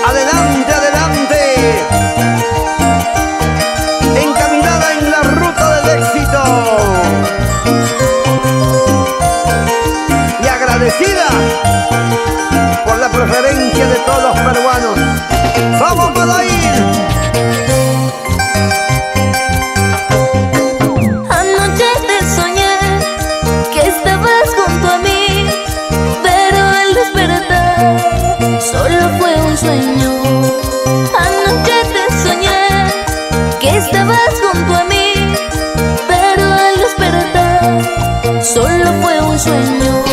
Adelante, adelante, encaminada en la ruta del éxito y agradecida por la preferencia de todos los peruanos. ¡Vamos, Madair! Anoche te soñé que estabas junto a mí, pero al despertar solo fue un sueño. Anoche te soñé que estabas junto a mí, pero al despertar solo fue un sueño.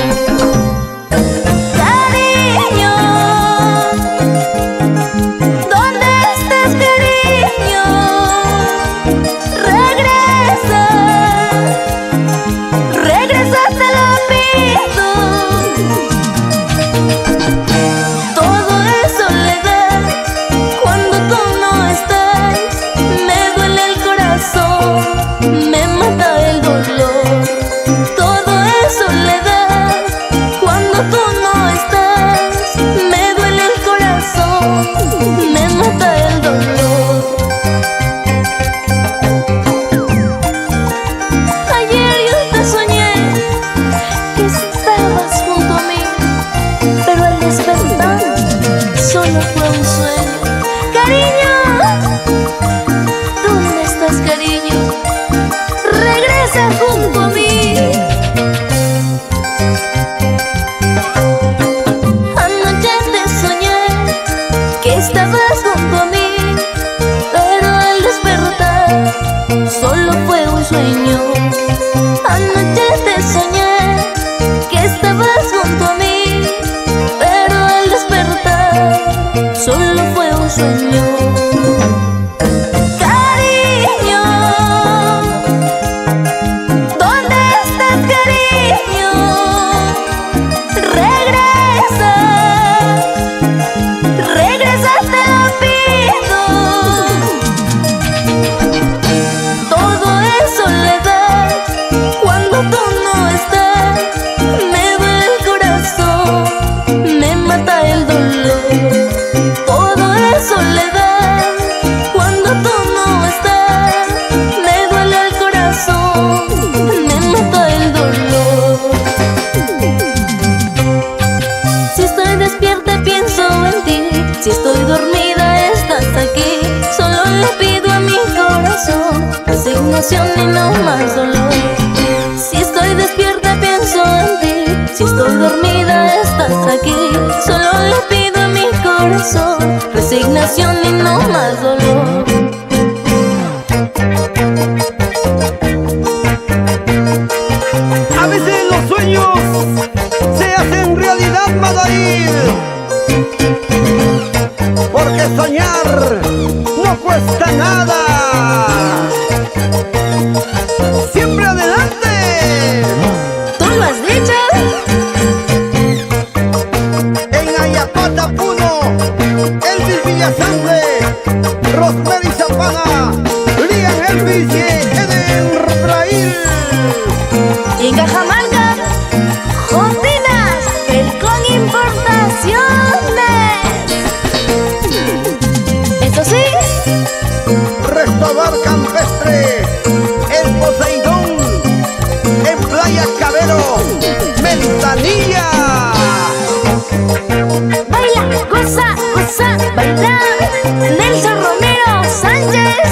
Solo fue un sueño. Cariño, ¿dónde estás, cariño? Regresa junto a mí. Anoche te soñé que estabas junto a mí, pero al despertar solo fue un sueño. Anoche te soñé que estabas junto a mí, pero al despertar solo fue un sueño. Cariño, ¿dónde estás, cariño? Regresa, regresa, te lo pido. Todo es soledad cuando tú no estás. Me duele el corazón, me mata el dolor. Soledad cuando tú no estás, me duele el corazón, me mata el dolor. Si estoy despierta pienso en ti, si estoy dormida estás aquí. Solo le pido a mi corazón resignación y no más dolor. Si estoy despierta pienso en ti, si estoy dormida estás aquí. Solo le pido a mi corazón resignación y no más dolor. A veces los sueños se hacen realidad, Madair, porque soñar no cuesta nada. Siempre adelante. ¿Tú lo has dicho? En Ayapata, Puno, Elvis Villasante, Rosemary Zapana, Lian Elvis y Eden Rail. Y en Cajamarca, Jotinas, Pelcón Importaciones. Eso sí, Restobar Campestre, El Poseidón, en Playa Cabero, Mentanilla. baila, goza, goza, baila. Nelson Romero Sánchez.